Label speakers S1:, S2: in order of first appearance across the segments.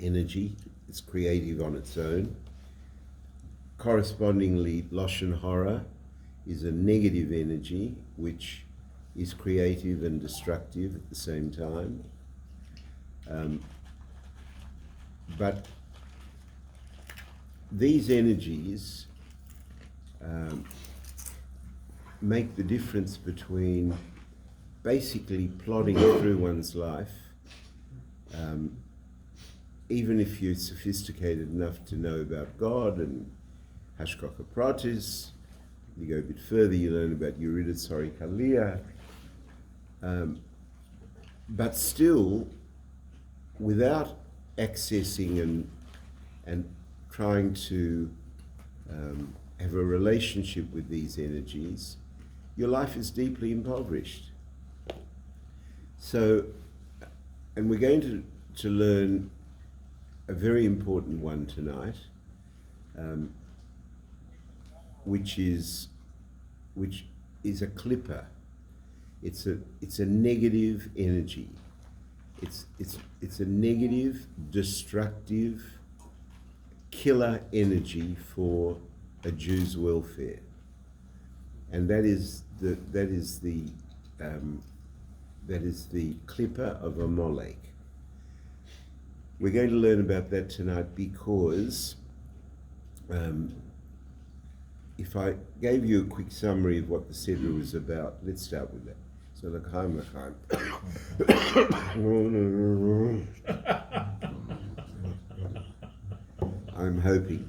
S1: energy. It's creative on its own. Correspondingly, Lashon Hara is a negative energy which is creative and destructive at the same time. But these energies make the difference between basically plodding through one's life, even if you're sophisticated enough to know about God and Hashgacha Pratis. You go a bit further, you learn about Yeridas Harikalia, but still, without accessing and trying to have a relationship with these energies, your life is deeply impoverished. So, and we're going to learn a very important one tonight, which is a clipper. It's a negative energy. It's a negative, destructive, killer energy for a Jew's welfare, and that is the clipper of Amalek. We're going to learn about that tonight because if I gave you a quick summary of what the Seder was about, let's start with that. So l'chaim. I'm hoping.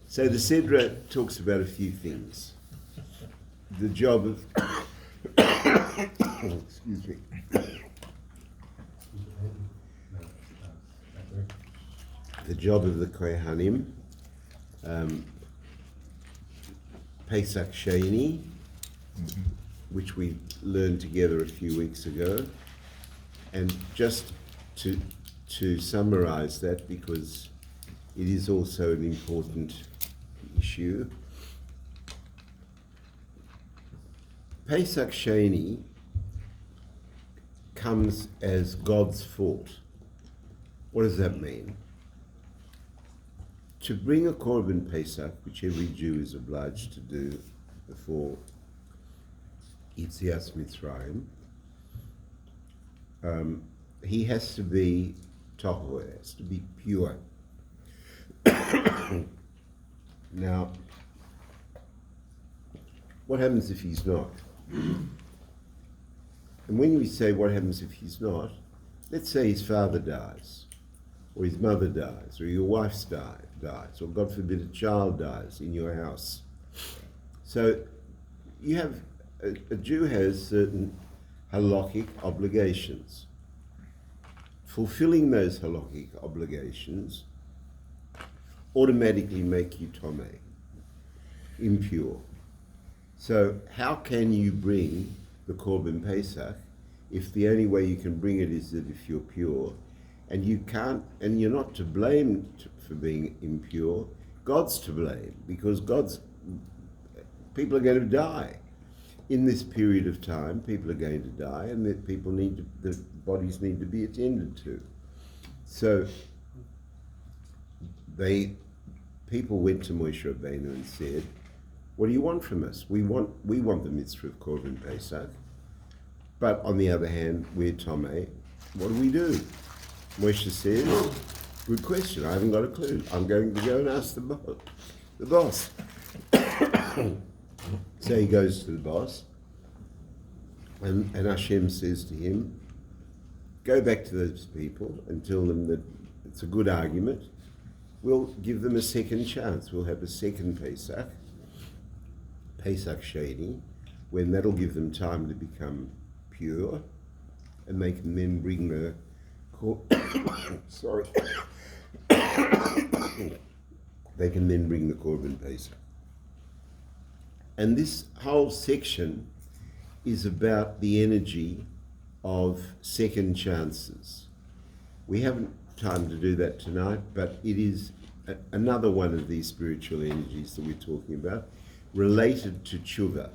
S1: So the Seder talks about a few things. The job of excuse me. The job of the Kohanim, Pesach Sheni, which we learned together a few weeks ago, and just to summarize that, because it is also an important issue. Pesach Sheni comes as God's fault. What does that mean? To bring a Korban Pesach, which every Jew is obliged to do before Yetzias Mitzrayim, he has to be tahor, has to be pure. Now, what happens if he's not? And when we say what happens if he's not, let's say his father dies, or his mother dies, or your wife dies, or God forbid a child dies in your house. So you have, a Jew has certain halakhic obligations. Fulfilling those halakhic obligations automatically make you tomei, impure. So how can you bring the Korban Pesach if the only way you can bring it is that if you're pure? And you can't, and you're not to blame for being impure. God's to blame, because people are going to die. In this period of time, people are going to die, and that the bodies need to be attended to. So people went to Moshe Rabbeinu and said, "What do you want from us? We want the mitzvah of Korban Pesach, but on the other hand, we're tomei. What do we do?" Moshe says, "Good question. I haven't got a clue. I'm going to go and ask the boss." So he goes to the boss, and Hashem says to him, "Go back to those people and tell them that it's a good argument. We'll give them a second chance. We'll have a second Pesach Sheni, when that'll give them time to become pure, and they can then bring the they can then bring the Korban Pesach." And this whole section is about the energy of second chances. We haven't time to do that tonight, but it is another one of these spiritual energies that we're talking about, related to tshuva,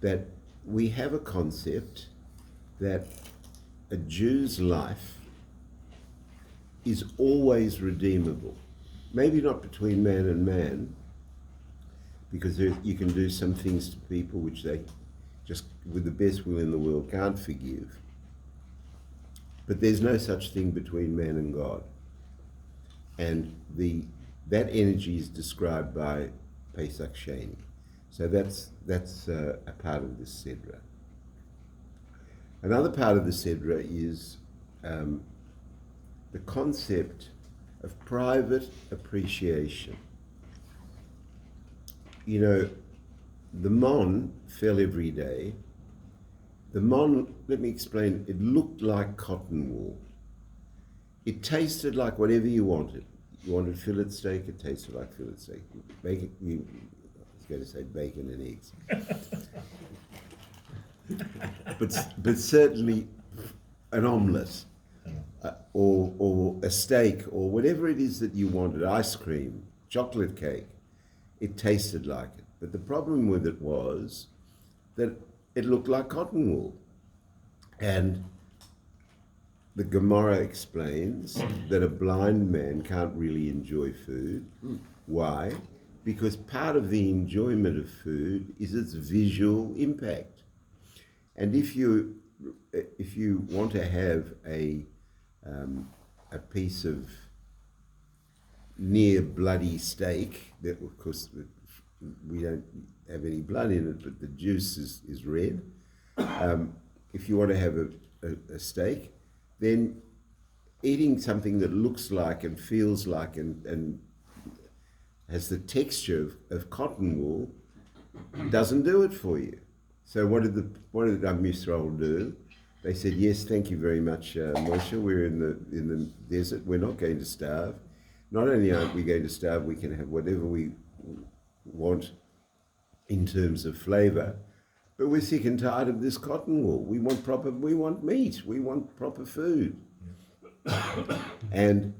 S1: that we have a concept that a Jew's life is always redeemable. Maybe not between man and man, because you can do some things to people which they just, with the best will in the world, can't forgive. But there's no such thing between man and God. And that energy is described by Pesach Sheni. So that's a part of the Sedra. Another part of the Sedra is the concept of private appreciation. You know, the mon fell every day. The mon, let me explain, it looked like cotton wool. It tasted like whatever you wanted. You wanted fillet steak, it tasted like fillet steak. Bacon, I was going to say bacon and eggs. but certainly an omelette, or a steak, or whatever it is that you wanted, ice cream, chocolate cake, it tasted like it. But the problem with it was that it looked like cotton wool. And the Gemara explains that a blind man can't really enjoy food. Why? Because part of the enjoyment of food is its visual impact. And if you want to have a piece of near bloody steak, that of course we don't have any blood in it, but the juice is red. If you want to have a steak, then eating something that looks like and feels like and has the texture of cotton wool doesn't do it for you. So what did Am Yisrael do? They said, yes, thank you very much, Moshe. We're in the desert. We're not going to starve. Not only aren't we going to starve, we can have whatever we want in terms of flavor, but we're sick and tired of this cotton wool. We want meat. We want proper food. And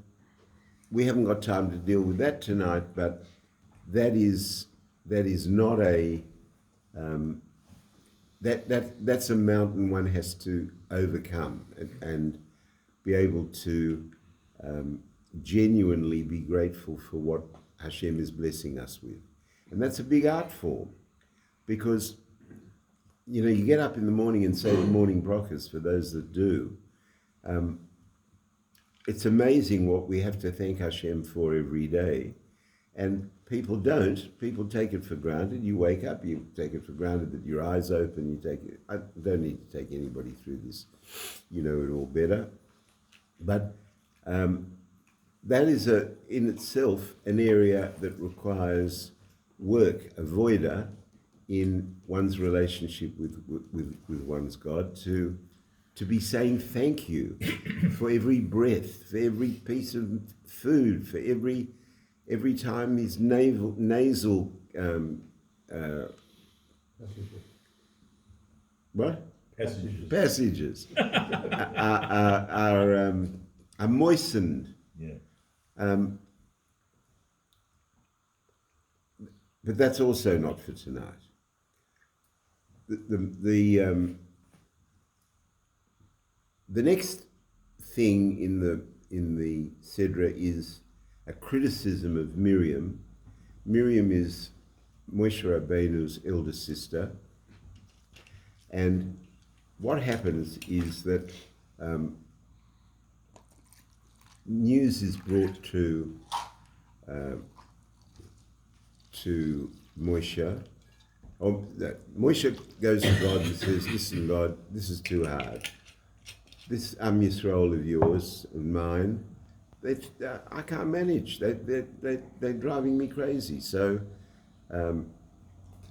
S1: we haven't got time to deal with that tonight, but that is not that's a mountain one has to overcome and be able to genuinely be grateful for what Hashem is blessing us with. And that's a big art form, because you get up in the morning and say the morning brachas, for those that do. It's amazing what we have to thank Hashem for every day. And people don't. People take it for granted. You wake up, you take it for granted that your eyes open. I don't need to take anybody through this. You know it all better. But that is in itself an area that requires work, avoida, in one's relationship with one's God, to be saying thank you for every breath, for every piece of food, for every time his nasal passages are moistened. Yeah. But that's also not for tonight. The next thing in the Sedra is a criticism of Miriam. Miriam is Moshe Rabbeinu's elder sister, and what happens is that news is brought to Moshe. Moshe goes to God and says, listen, God, this is too hard. This Am Yisrael of yours and mine, I can't manage. They're driving me crazy. So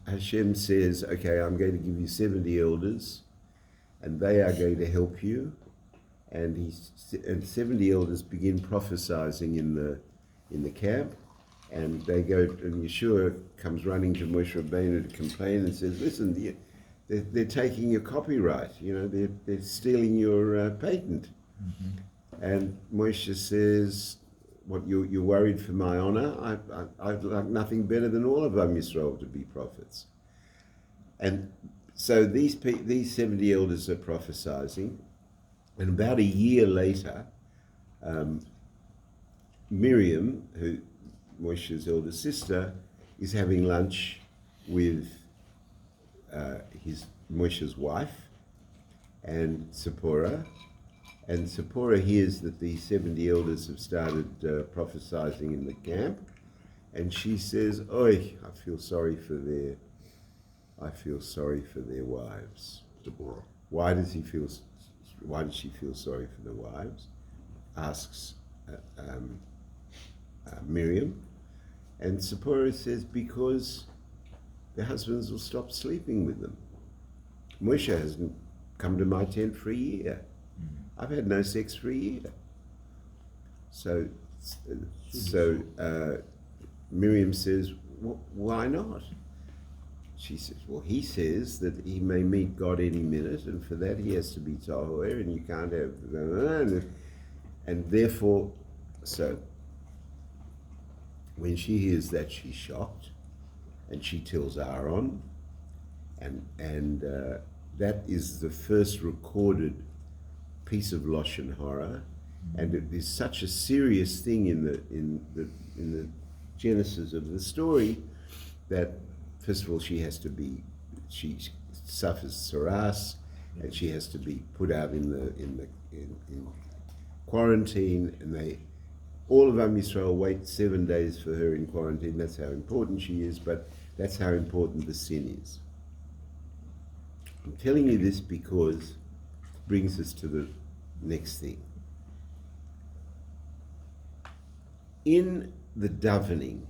S1: Hashem says, okay, I'm going to give you 70 elders, and they are going to help you. And 70 elders begin prophesying in the camp. And they go, and Yeshua comes running to Moshe Rabbeinu to complain and says, listen, they're taking your copyright, they're stealing your patent. Mm-hmm. And Moshe says, what, you're worried for my honor? I'd like nothing better than all of Am Yisrael to be prophets. And so these 70 elders are prophesying, and about a year later, Miriam, who Moshe's elder sister, is having lunch with Moshe's wife and Zipporah. And Zipporah hears that the 70 elders have started prophesizing in the camp, and she says, "Oi, I feel sorry for their wives."
S2: Deborah.
S1: Why does she feel sorry for the wives? Asks Miriam, and Zipporah says, because their husbands will stop sleeping with them. Moshe hasn't come to my tent for a year. I've had no sex for a year. So Miriam says, why not? She says, well, he says that he may meet God any minute, and for that he has to be tahor, and you can't have... And therefore, so when she hears that, she's shocked, and she tells Aaron, and that is the first recorded piece of Lashon Hara, and it is such a serious thing in the genesis of the story that first of all she suffers saras, and she has to be put out in quarantine, and all of Am Yisrael wait 7 days for her in quarantine. That's how important she is, but that's how important the sin is. I'm telling you this because it brings us to the next thing. In the davening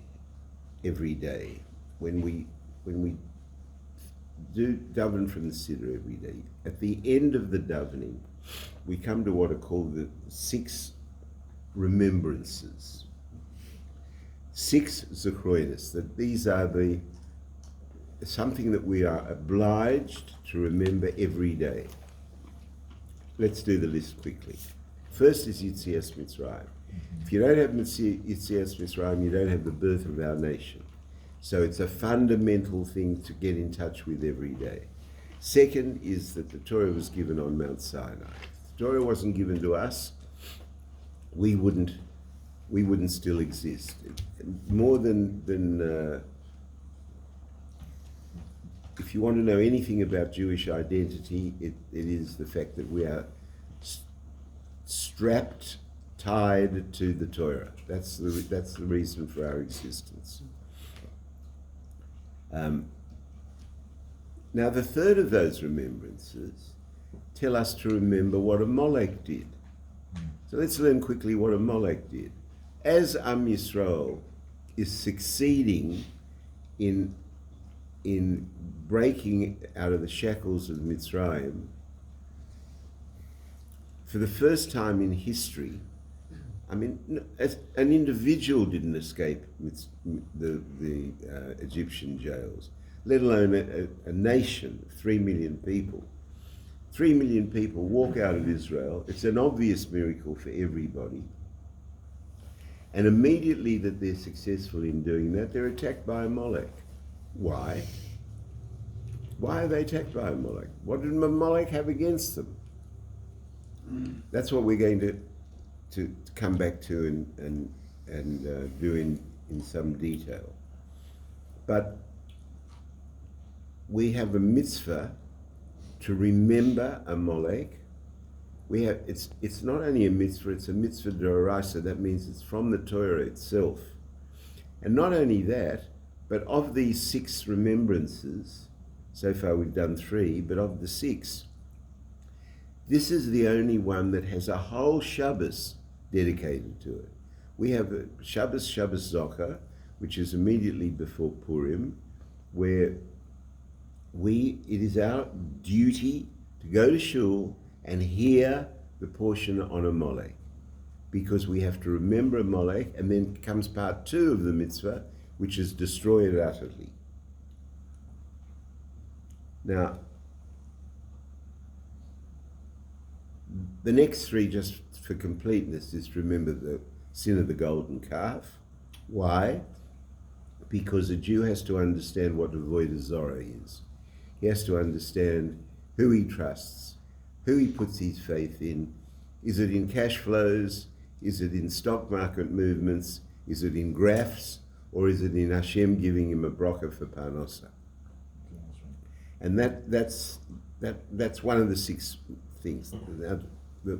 S1: every day, when we do daven from the Siddur every day, at the end of the davening, we come to what are called the 6 remembrances. 6 zechroinus, that these are something that we are obliged to remember every day. Let's do the list quickly. First is Yitzias Mitzrayim. If you don't have Yitzias Mitzrayim, you don't have the birth of our nation. So it's a fundamental thing to get in touch with every day. Second is that the Torah was given on Mount Sinai. If the Torah wasn't given to us, we wouldn't still exist. More than if you want to know anything about Jewish identity, it is the fact that we are strapped, tied to the Torah. That's the reason for our existence. Now, the third of those remembrances tell us to remember what Amalek did. So let's learn quickly what Amalek did. As Am Yisrael is succeeding in breaking out of the shackles of Mitzrayim, for the first time in history, I mean, as an individual didn't escape the Egyptian jails, let alone a nation of 3 million people. 3 million people walk out of Israel. It's an obvious miracle for everybody. And immediately that they're successful in doing that, they're attacked by Amalek. Why? Why are they attacked by Amalek? What did Amalek have against them? That's what we're going to come back to and do in some detail. But we have a mitzvah to remember Amalek. It's not only a mitzvah, it's a mitzvah d'oraisa. That means it's from the Torah itself. And not only that, but of these 6 remembrances, so far we've done 3, but of the 6, this is the only one that has a whole Shabbos dedicated to it. We have a Shabbos Zocher, which is immediately before Purim, where it is our duty to go to shul and hear the portion on Amalek, because we have to remember Amalek, and then comes part 2 of the mitzvah, which is destroy it utterly. Now, the next 3, just for completeness, is to remember the sin of the golden calf. Why? Because a Jew has to understand what avodah zarah is. He has to understand who he trusts, who he puts his faith in. Is it in cash flows? Is it in stock market movements? Is it in graphs? Or is it in Hashem giving him a bracha for Parnasa? And that's one of the 6 things. The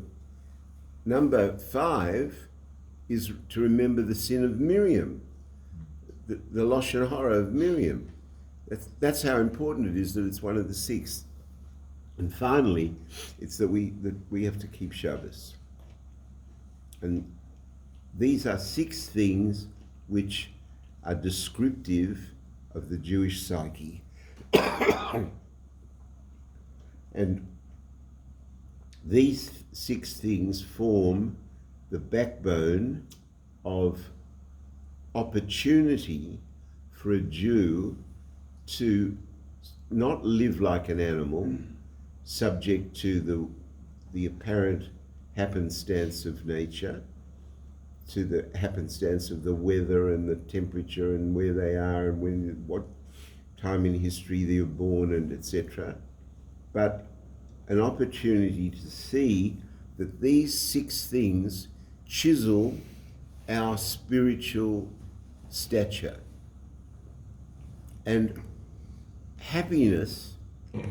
S1: number 5 is to remember the sin of Miriam, the Lashon Hara of Miriam. That's how important it is that it's one of the 6. And finally, it's that we have to keep Shabbos. And these are 6 things which are descriptive of the Jewish psyche. And these 6 things form the backbone of opportunity for a Jew to not live like an animal, subject to the apparent happenstance of nature, to the happenstance of the weather and the temperature and where they are and what time in history they were born and etc. But an opportunity to see that these 6 things chisel our spiritual stature. And happiness,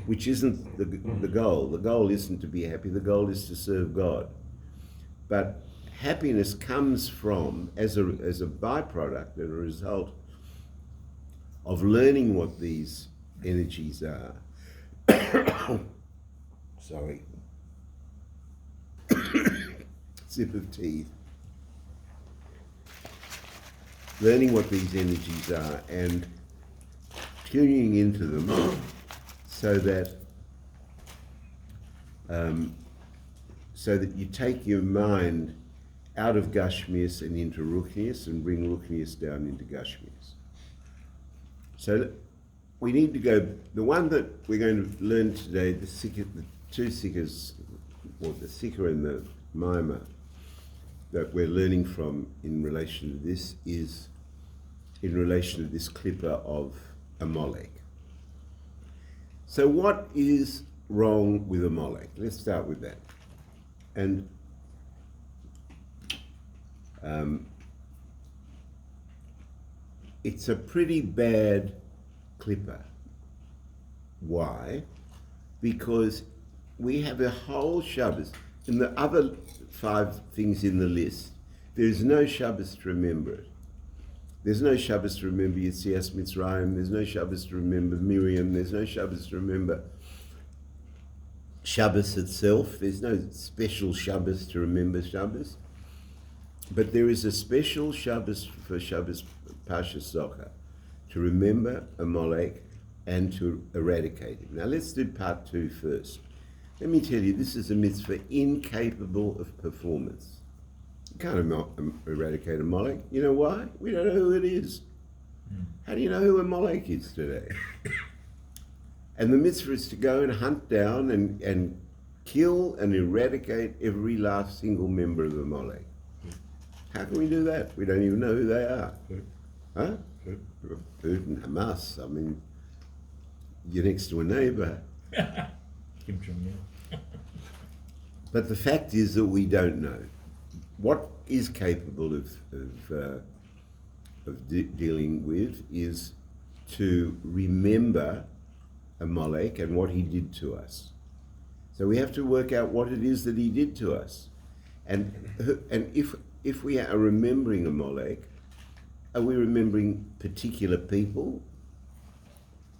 S1: which isn't the goal isn't to be happy, the goal is to serve God. But happiness comes from, as a byproduct and a result of learning what these energies are. Sorry. Sip of tea. Learning what these energies are and tuning into them so that you take your mind out of Gashmias and into Ruchnias and bring Ruchnias down into Gashmias. So we need to go, the one that we're going to learn today, the 2 sikhas, or the sikha and the maima, that we're learning from in relation to this is in relation to this klippa of Amalek. So what is wrong with Amalek? Let's start with that. And it's a pretty bad klippa. Why? Because we have a whole Shabbos. In the other 5 things in the list, there's no Shabbos to remember it. There's no Shabbos to remember Yetzias Mitzrayim, there's no Shabbos to remember Miriam, there's no Shabbos to remember Shabbos itself, there's no special Shabbos to remember Shabbos. But there is a special Shabbos for Shabbos Parshat Zohar, to remember Amalek and to eradicate him. Now let's do part 2 first. Let me tell you, this is a mitzvah incapable of performance. You can't eradicate Amalek. You know why? We don't know who it is. How do you know who Amalek is today? And the mitzvah is to go and hunt down and kill and eradicate every last single member of Amalek. How can we do that? We don't even know who they are. Huh? Putin, Hamas. I mean, you're next to a neighbor. But the fact is that we don't know. What is capable of dealing with is to remember Amalek and what he did to us. So we have to work out what it is that he did to us. And if we are remembering Amalek, are we remembering particular people?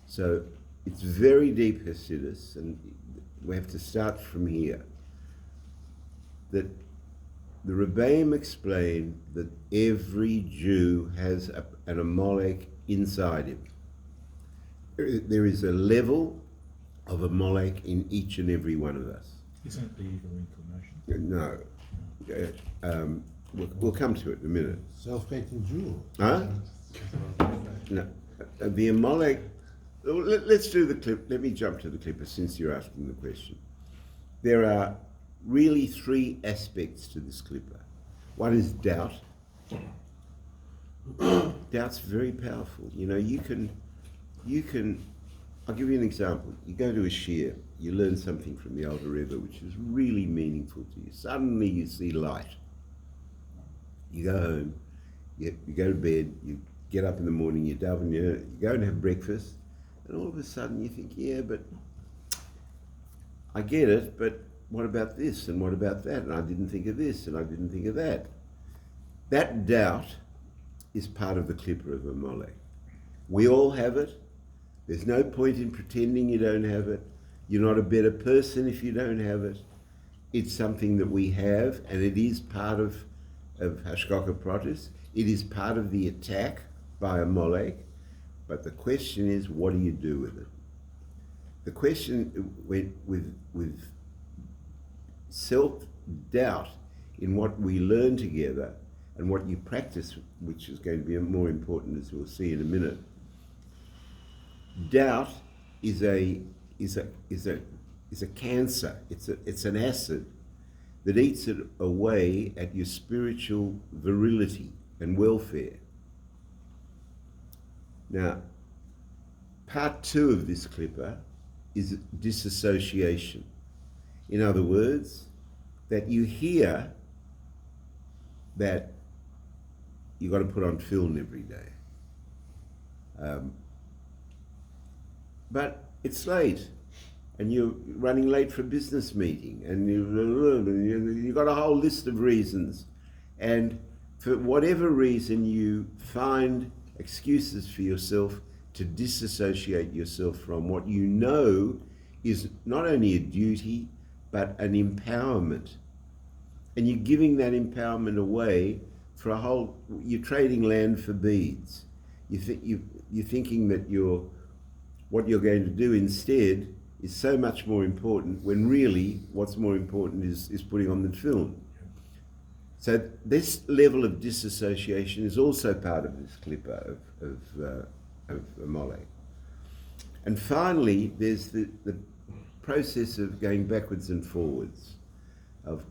S1: So it's very deep Hasidus, and we have to start from here. That the Rebbeim explain that every Jew has an Amalek inside him. There is a level of Amalek in each and every one of us.
S2: Isn't it the evil inclination?
S1: No. We'll come to it in a minute.
S3: Self-painting Jew.
S1: Huh? No. The Amalek, let's do the clip. Let me jump to the clipper since you're asking the question. There are really 3 aspects to this clipper. One is doubt. Doubt's very powerful. You know, you can, I'll give you an example. You go to a shiur, you learn something from the Alter Rebbe which is really meaningful to you. Suddenly you see light. You go home, you go to bed, you get up in the morning, you daven, you go and have breakfast, and all of a sudden you think, yeah, but I get it, but what about this and what about that? And I didn't think of this and I didn't think of that. That doubt is part of the clipper of Amalek. We all have it. There's no point in pretending you don't have it. You're not a better person if you don't have it. It's something that we have, and it is part of Hashgacha Pratis. It is part of the attack by Amalek. But the question is, what do you do with it? The question with self-doubt in what we learn together and what you practice, which is going to be more important, as we'll see in a minute. Doubt is a cancer. It's an acid that eats it away at your spiritual virility and welfare. Now, part 2 of this clipper is disassociation. In other words, that you hear that you've got to put on tefillin every day. But it's late, and you're running late for a business meeting, and you've got a whole list of reasons. And for whatever reason, you find excuses for yourself to disassociate yourself from what you know is not only a duty, but an empowerment. And you're giving that empowerment away for a whole, you're trading land for beads. You're thinking that what you're going to do instead is so much more important, when really what's more important is putting on the tefillin. So this level of disassociation is also part of this clipper of Amalek. And finally, there's the process of going backwards and forwards, of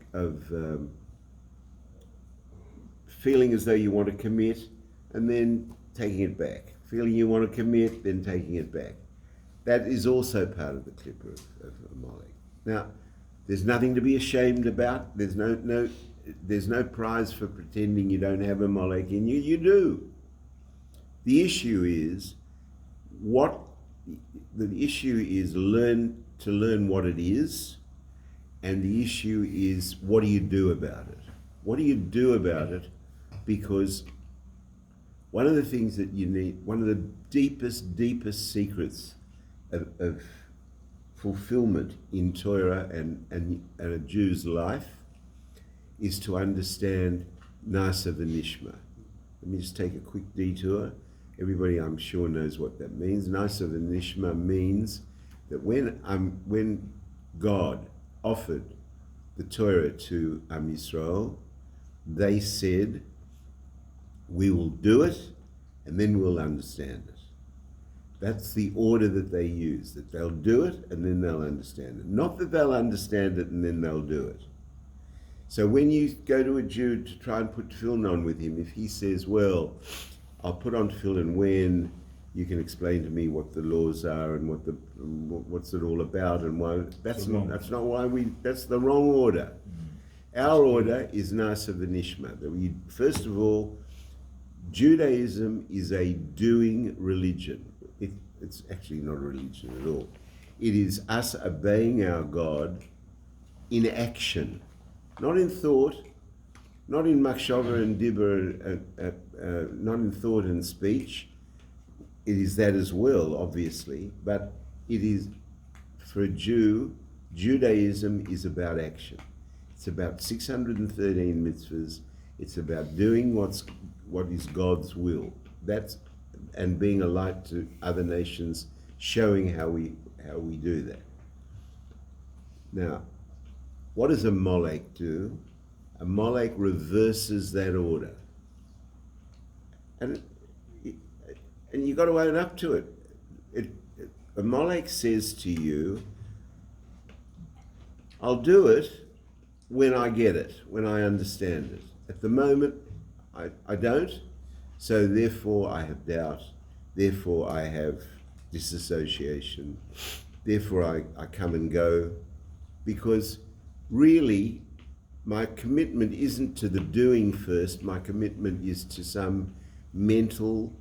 S1: feeling as though you want to commit and then taking it back. Feeling you want to commit, then taking it back. That is also part of the clipper of Amalek. Now, there's nothing to be ashamed about. There's no prize for pretending you don't have Amalek in you. You do. The issue is learn what it is, and the issue is, what do you do about it? What do you do about it? Because one of the things that you need, one of the deepest secrets of fulfillment in Torah and a Jew's life is to understand Nasa v'nishma. Let me just take a quick detour. Everybody, I'm sure, knows what that means. Nasa v'nishma means that when God offered the Torah to Am Yisrael, they said, we will do it and then we'll understand it. That's the order that they use, that they'll do it and then they'll understand it. Not that they'll understand it and then they'll do it. So when you go to a Jew to try and put tefillin on with him, if he says, well, I'll put on tefillin when you can explain to me what the laws are and what's it all about and why, that's the wrong order. Our order is Nasa v'nishma. First of all, Judaism is a doing religion. It's actually not a religion at all. It is us obeying our God in action, not in thought, not in machshava and dibur, not in thought and speech. It is that as well, obviously, but it is, for a Jew, Judaism is about action. It's about 613 mitzvahs. It's about doing what is God's will. And being a light to other nations, showing how we do that. Now, what does Amalek do? Amalek reverses that order. And you've got to own up to it. Amalek says to you, I'll do it when I get it, when I understand it. At the moment, I don't, so therefore I have doubt, therefore I have disassociation, therefore I come and go, because really my commitment isn't to the doing first, my commitment is to some mental,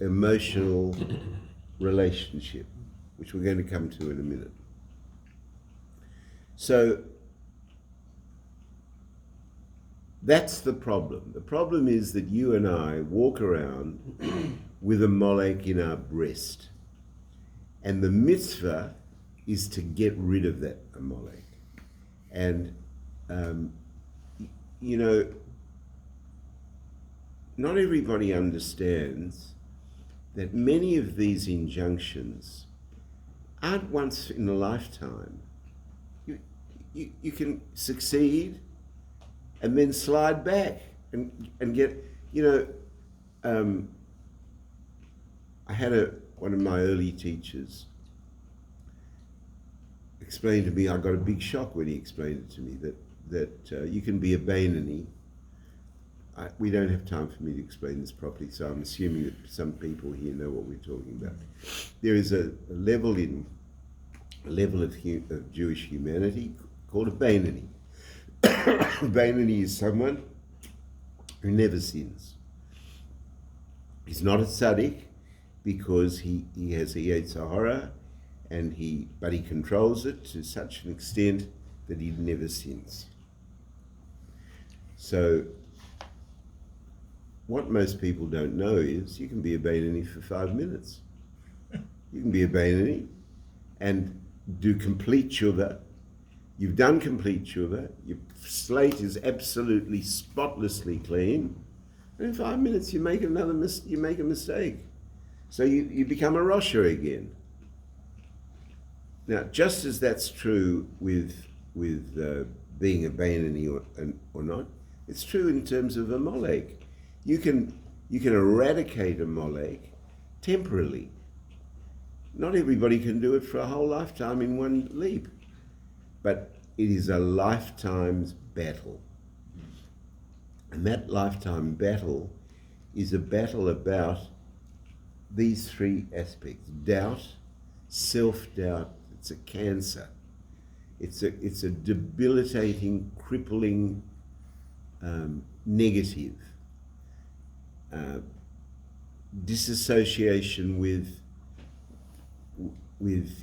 S1: emotional relationship, which we're going to come to in a minute. So that's the problem. The problem is that you and I walk around with a molek in our breast. And the mitzvah is to get rid of that molek. And, you know, not everybody understands that many of these injunctions aren't once in a lifetime. You can succeed and then slide back and get, you know, I had one of my early teachers explain to me, I got a big shock when he explained it to me, that you can be a Bainani. We don't have time for me to explain this properly, so I'm assuming that some people here know what we're talking about. There is a level of Jewish humanity called a Bainani. Bainani is someone who never sins. He's not a tzaddik because he has a Yetzer Hara, but he controls it to such an extent that he never sins. So what most people don't know is you can be a Bainani for 5 minutes. You can be a Bainani and do complete tshuva. You've done complete tshuva. Your slate is absolutely spotlessly clean. And in 5 minutes you make a mistake. So you become a Rosher again. Now, just as that's true with being a Bainani or not, it's true in terms of a molek. You can eradicate a molek temporarily. Not everybody can do it for a whole lifetime in one leap, but it is a lifetime's battle. And that lifetime battle is a battle about these three aspects: doubt, self-doubt. It's a cancer. It's a debilitating, crippling, negative disassociation with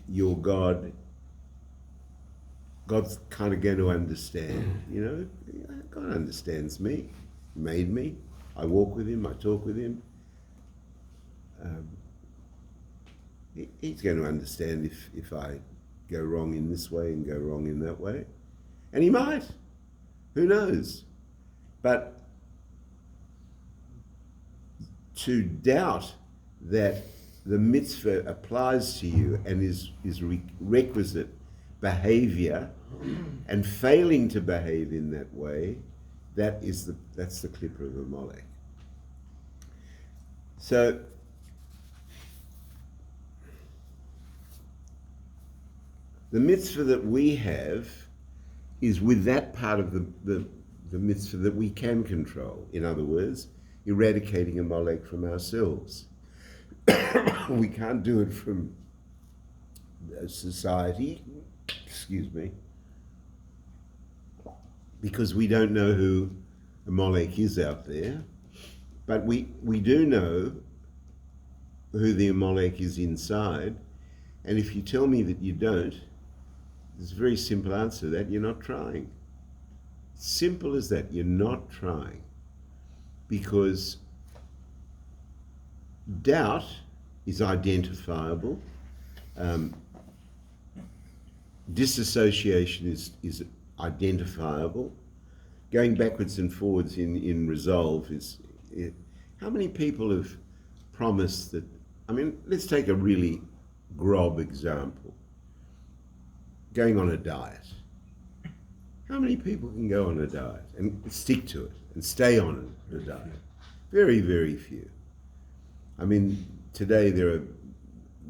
S1: your God. God's kind of going to understand, you know. God understands me. He made me. I walk with him. I talk with him. He's going to understand if I go wrong in this way and go wrong in that way. And he might. Who knows? But to doubt that the mitzvah applies to you and is requisite behavior, and failing to behave in that way, that's the clipper of a molek. So the mitzvah that we have is with that part of the mitzvah that we can control. In other words, eradicating a molek from ourselves. We can't do it from society, because we don't know who a molek is out there, but we do know who the molek is inside. And if you tell me that you don't, there's a very simple answer to that: you're not trying. Simple as that. You're not trying, because doubt is identifiable. Disassociation is identifiable. Going backwards and forwards in resolve is... How many people have promised that... I mean, let's take a really grob example. Going on a diet. How many people can go on a diet and stick to it and stay on a diet? Very, very few. I mean, today there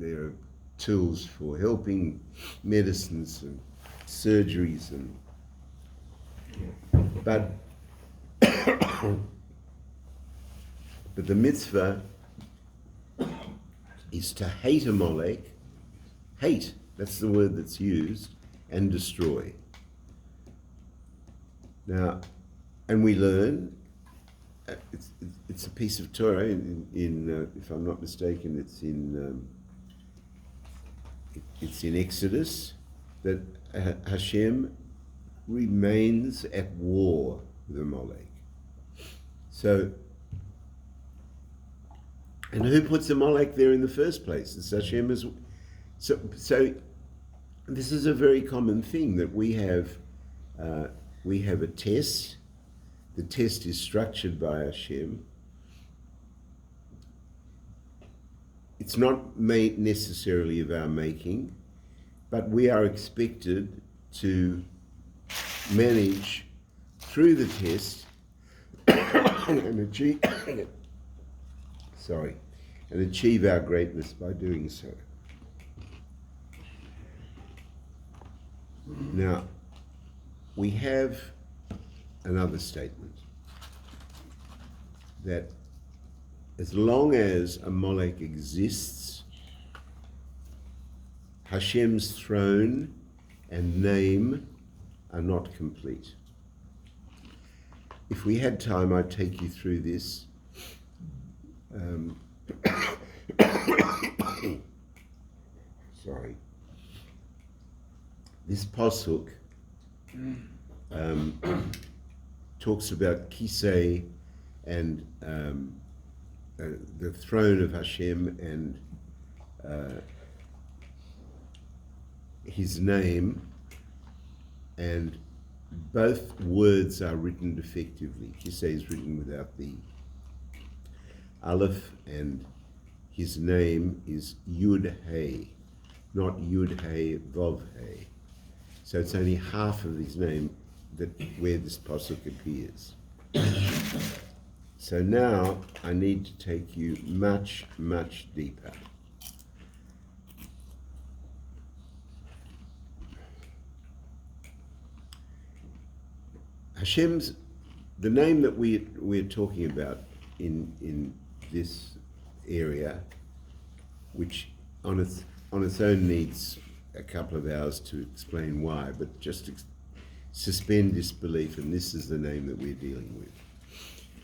S1: are tools for helping, medicines and surgeries, but the mitzvah is to hate a molek, hate, that's the word that's used, and destroy. Now, and we learn, it's a piece of Torah, if I'm not mistaken, it's in Exodus, that Hashem remains at war with Amalek. So, and who puts Amalek there in the first place? It's Hashem as so. This is a very common thing that we have. We have a test. The test is structured by Hashem. It's not made necessarily of our making, but we are expected to manage through the test and achieve our greatness by doing so. Now, we have another statement that as long as Amalek exists, Hashem's throne and name are not complete. If we had time, I'd take you through this. Sorry. This pasuk talks about Kisei and the throne of Hashem and his name, and both words are written defectively. Kisei is written without the aleph, and his name is Yud Hey, not Yud Hey Vav Hey. So it's only half of his name where this pasuk appears. So now I need to take you much, much deeper. Hashem's, the name that we're talking about in this area, which on its own needs a couple of hours to explain why, but just suspend disbelief, and this is the name that we're dealing with.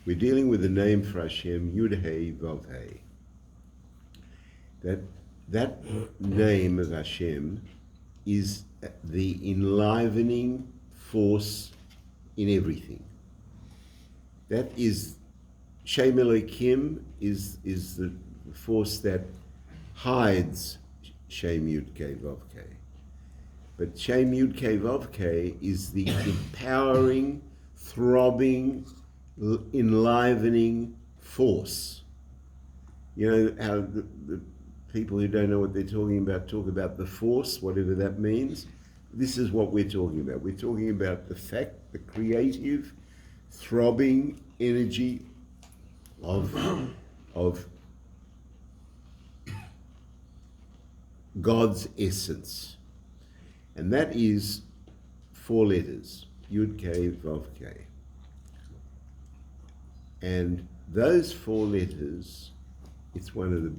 S1: We're dealing with the name for Hashem, Yud Hey Vav Hey. That name of Hashem is the enlivening force in everything. That is, Shem Elohim is the force that hides Shem Yud Kei Vav Kei. But Shem Yud Kei Vav Kei is the empowering, throbbing, enlivening force. You know how the people who don't know what they're talking about talk about the force, whatever that means. This is what we're talking about. We're talking about the fact, the creative, throbbing energy of God's essence. And that is 4 letters, Yud Kei Vav Kei. And those 4 letters, it's one of the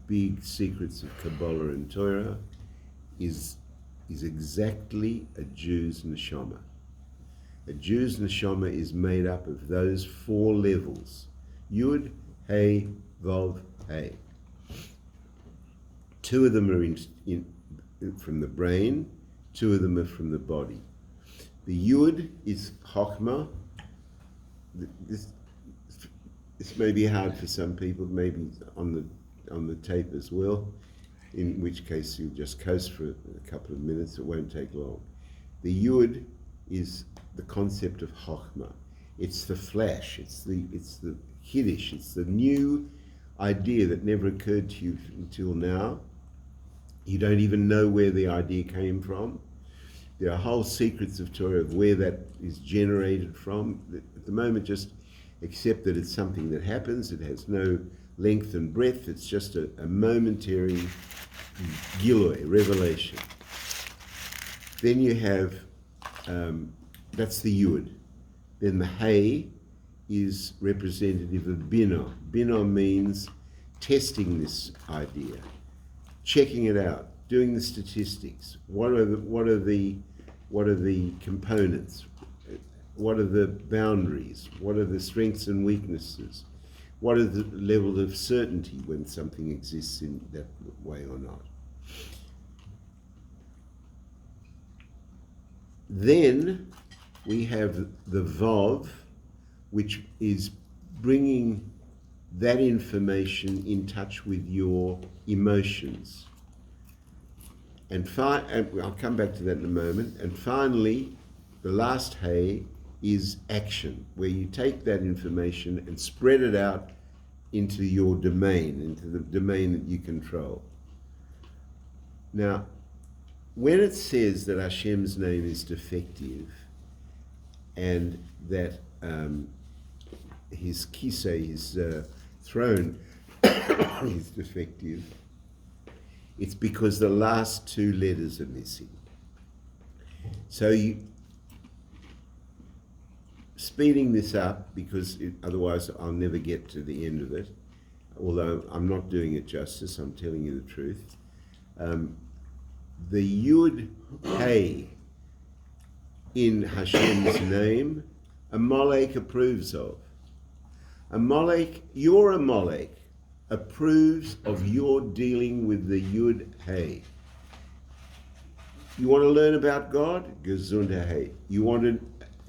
S1: big secrets of Kabbalah and Torah, is exactly a Jew's neshama. A Jew's neshama is made up of those 4 levels. Yud, Hey, Vav, Hey. 2 of them are from the brain, 2 of them are from the body. The Yud is Chokhmah. This may be hard for some people, maybe on the tape as well, in which case you'll just coast for a couple of minutes, it won't take long. The Yud is the concept of Chokhmah. It's the flash, it's the Kiddush, it's the new idea that never occurred to you until now. You don't even know where the idea came from. There are whole secrets of Torah of where that is generated from. At the moment, just accept that it's something that happens. It has no length and breadth. It's just a momentary giloi, revelation. Then you have, that's the Yud. Then the Hey is representative of Binah. Binah means testing this idea, checking it out, doing the statistics. What are the components? what are the boundaries? What are the strengths and weaknesses? What are the level of certainty when something exists in that way or not? Then we have the Vav, which is bringing that information in touch with your emotions. And I'll come back to that in a moment. And finally, the last hay is action, where you take that information and spread it out into your domain, into the domain that you control. Now, when it says that Hashem's name is defective and that his kisei, his throne, is defective, it's because the last two letters are missing. So speeding this up, because otherwise I'll never get to the end of it, although I'm not doing it justice, I'm telling you the truth. The Yud Hey in Hashem's name, Amalek approves of. Your Amalek approves of your dealing with the Yud Hey. You want to learn about God? Gesundheit. You want to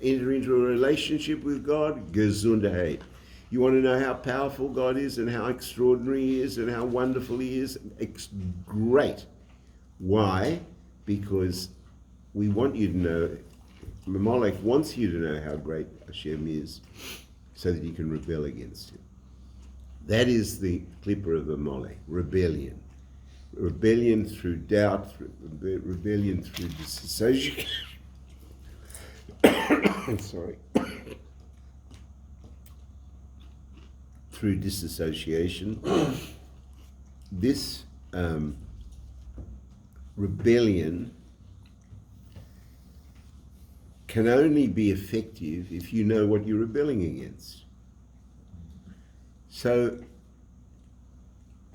S1: enter into a relationship with God? Gesundheit. You want to know how powerful God is and how extraordinary He is and how wonderful He is? Great. Why? Because we want you to know, Amalek wants you to know how great Hashem is so that you can rebel against Him. That is the clipper of Amalek, rebellion. Rebellion through doubt, rebellion through disassociation. Sorry. Through disassociation. This rebellion can only be effective if you know what you're rebelling against. So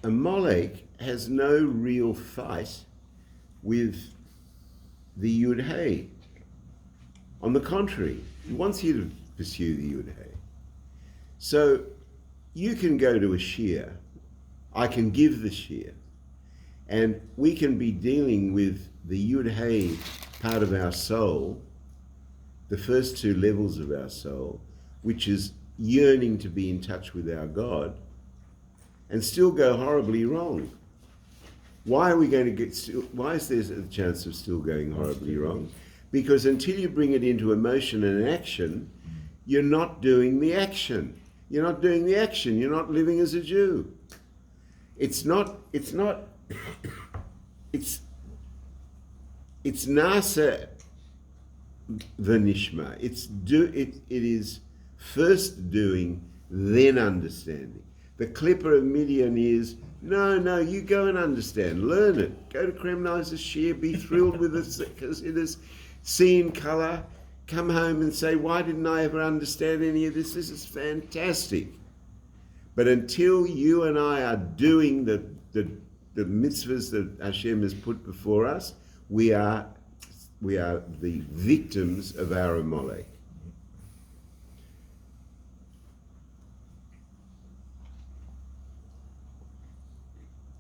S1: Amalek has no real fight with the Yud Hey. On the contrary, he wants you to pursue the Yud Hey. So you can go to a shir, I can give the shir, and we can be dealing with the Yud Hey part of our soul, the first two levels of our soul, which is yearning to be in touch with our God, and still go horribly wrong. Why are we going to why is there a chance of still going horribly wrong? Because until you bring it into emotion and action, you're not doing the action. You're not doing the action. You're not living as a Jew. It's nasa, v'nishma. It is first doing, then understanding. The clipper of Midian is, no, you go and understand, learn it. Go to Kremnizer shir, be thrilled with it because it is seen colour. Come home and say, why didn't I ever understand any of this? This is fantastic. But until you and I are doing the mitzvahs that Hashem has put before us, we are the victims of our Amalek.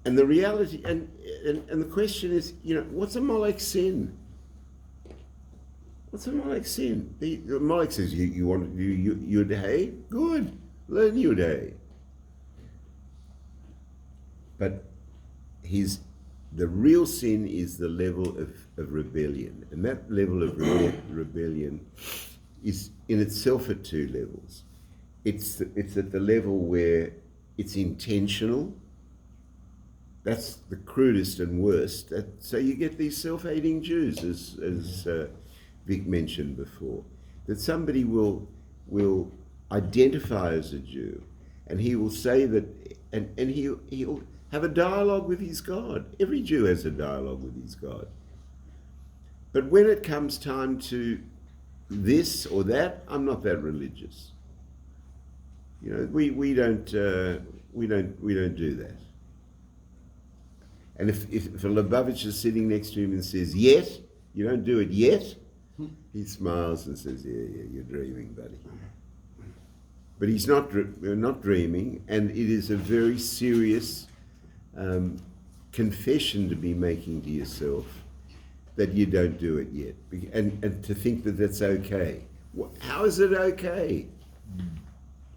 S1: And the reality, and the question is, what's Amalek's sin? What's Amalek's sin? Amalek says, you want to do Yud Hey? Good, learn Yud Hey. But the real sin is the level of rebellion. And that level of rebellion is in itself at two levels. It's at the level where it's intentional. That's the crudest and worst. So you get these self-hating Jews, as Vic mentioned before, that somebody will identify as a Jew, and he will say that, and he'll have a dialogue with his God. Every Jew has a dialogue with his God. But when it comes time to this or that, I'm not that religious. We don't do that. And if a Lubavitch is sitting next to him and says, yet, you don't do it yet, He smiles and says, yeah, you're dreaming, buddy. But he's not dreaming, and it is a very serious confession to be making to yourself that you don't do it yet, and to think that that's okay. How is it okay?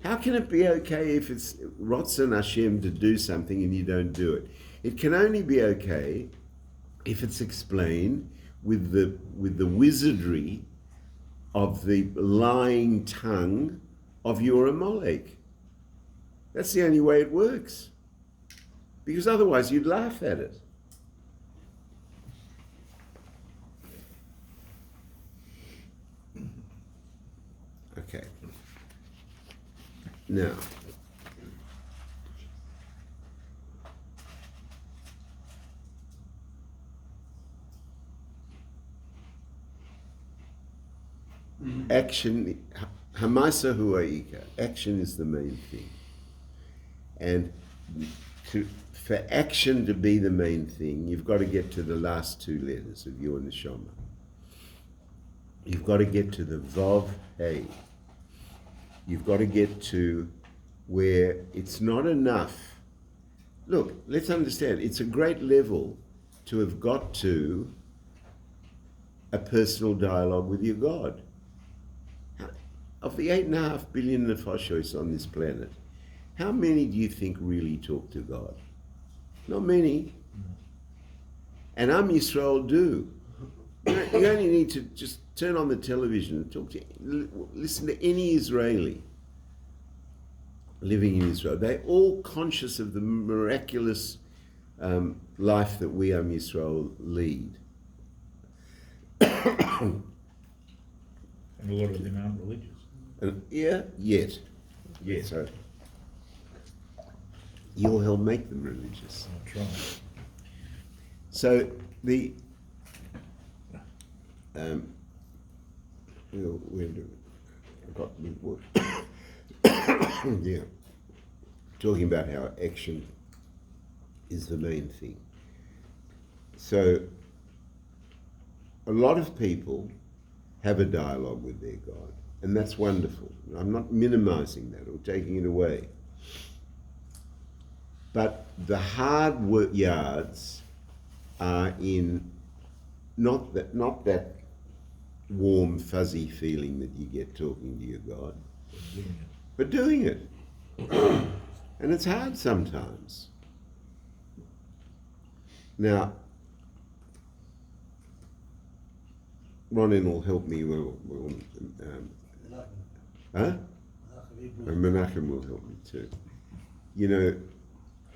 S1: How can it be okay if it's Ratzon Hashem to do something and you don't do it? It can only be okay if it's explained with the wizardry of the lying tongue of your Amalek. That's the only way it works. Because otherwise you'd laugh at it. Okay. Now, action, Hamasa Huaika, action is the main thing. And for action to be the main thing, you've got to get to the last two letters of your neshama. You've got to get to the Vav Hey. You've got to get to where it's not enough. Look, let's understand, it's a great level to have got to a personal dialogue with your God. Of the 8.5 billion nefashos on this planet, how many do you think really talk to God? Not many. And Am Yisrael do. You only need to just turn on the television and talk to, listen to any Israeli living in Israel. They're all conscious of the miraculous life that we Am Yisrael lead.
S2: And a lot of them aren't religious.
S1: Yet. So you'll help make them religious.
S2: I'll try.
S1: So the yeah, talking about how action is the main thing. So a lot of people have a dialogue with their God, and that's wonderful. I'm not minimizing that or taking it away. But the hard work yards are in not that warm, fuzzy feeling that you get talking to your God, but doing it. And it's hard sometimes. Now, Ronin will help me. And Menachem will help me too. You know,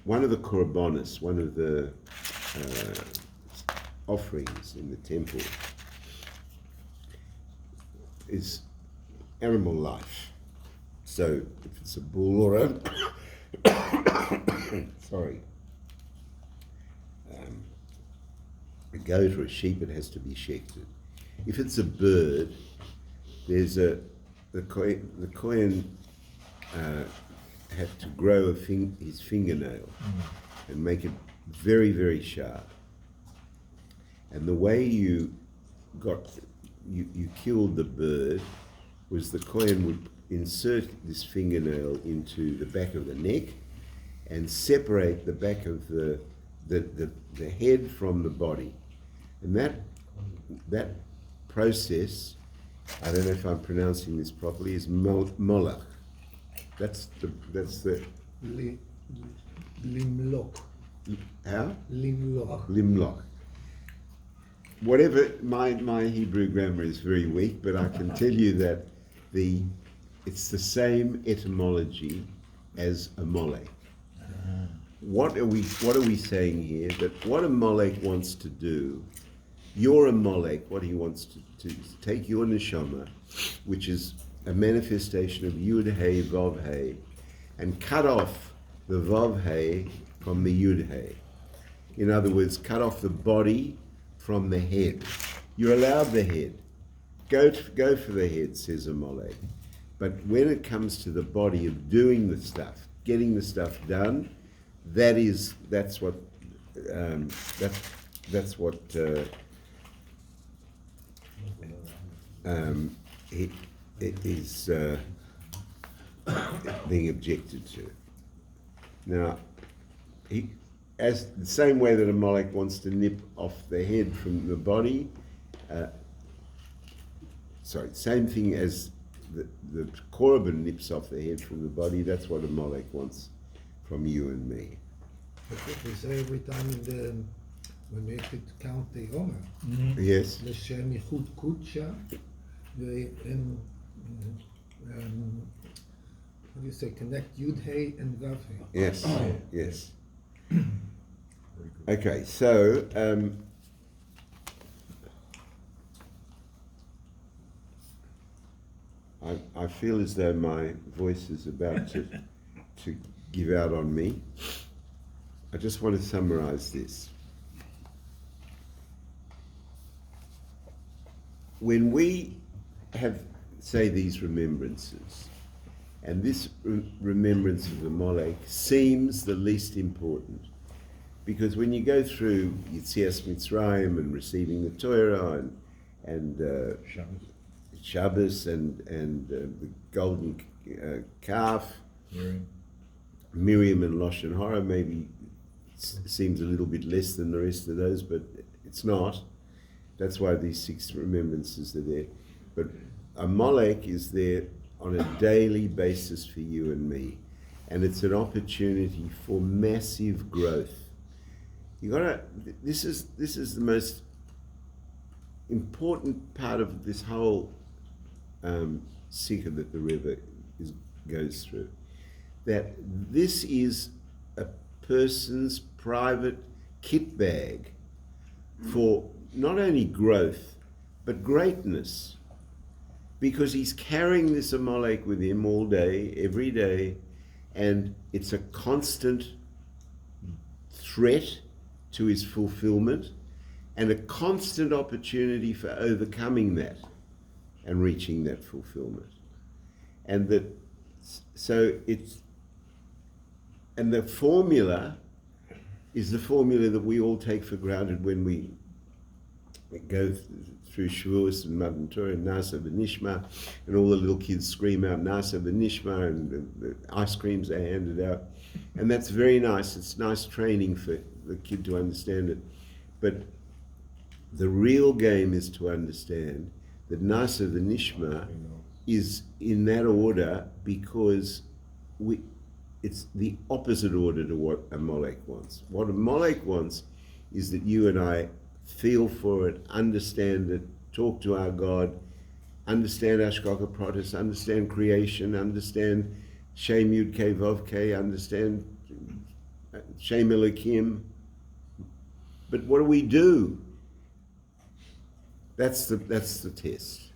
S1: one of the korbanos, one of the offerings in the temple is animal life. So if it's a bull or a a goat or a sheep, it has to be shechted. If it's a bird, there's the Kohen had to grow his fingernail and make it very, very sharp. And the way you killed the bird was the Kohen would insert this fingernail into the back of the neck and separate the back of the head from the body. And that process, I don't know if I'm pronouncing this properly, is molach. That's the
S3: Limlock.
S1: How?
S3: Limlock.
S1: Whatever, my Hebrew grammar is very weak, but I can tell you that it's the same etymology as Amalek. What are we saying here? That what Amalek wants to do, your Amalek, what he wants to do is take your neshama, which is a manifestation of Yud Hey Vav Hey, and cut off the Vav Hey from the Yud Hey. In other words, cut off the body from the head. You're allowed the head. Go for the head, says Amalek. But when it comes to the body of doing the stuff, getting the stuff done, that's what it is being objected to. Now, as the same way that Amalek wants to nip off the head from the body, same thing as the Korban nips off the head from the body, that's what Amalek wants from you and me.
S3: That's what we say every time when we have to count the Omer.
S1: Yes.
S3: L'Shem Yichud Kudsha, how do you say, connect Yud Hey and Vav Hey.
S1: Yes, yes.
S2: Very good.
S1: Okay, so I feel as though my voice is about to give out on me. I just want to summarize this. When we have, say, these remembrances, and this remembrance of Amalek seems the least important, because when you go through Yetzias Mitzrayim and receiving the Torah and Shabbos and the golden calf, Miriam and Lashon Hara maybe seems a little bit less than the rest of those, but it's not. That's why these 6 remembrances are there. But Amalek is there on a daily basis for you and me, and it's an opportunity for massive growth. You gotta. This is the most important part of this whole sikha that the Rebbe goes through. That this is a person's private kit bag for not only growth but greatness, because he's carrying this Amalek with him all day, every day, and it's a constant threat to his fulfillment and a constant opportunity for overcoming that and reaching that fulfillment. And the formula is the formula that we all take for granted when we go through Shavuos and Matan Torah and Nasa V'Nishma, and all the little kids scream out Nasa V'Nishma, and the ice creams are handed out. And that's very nice. It's nice training for the kid to understand it. But the real game is to understand that Nasa V'Nishma is in that order because it's the opposite order to what Amalek wants. What Amalek wants is that you and I feel for it, understand it, talk to our God, understand Ashkoka Protis, understand creation, understand Shem Yud Kei Vav Kei, understand Shem Elokim. But what do? That's the test.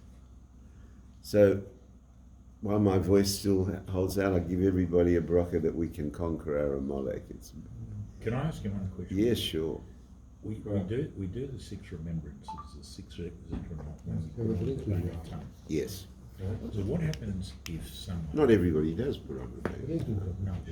S1: So while my voice still holds out, I give everybody a bracha that we can conquer our Amalek.
S2: Can I ask you one question?
S1: Yes, sure.
S2: We do the 6 remembrances, the 6 Zikronot when we put on the back of the tongue.
S1: Yes.
S2: So what happens if someone...
S1: Not everybody does put on the baby.
S2: No, but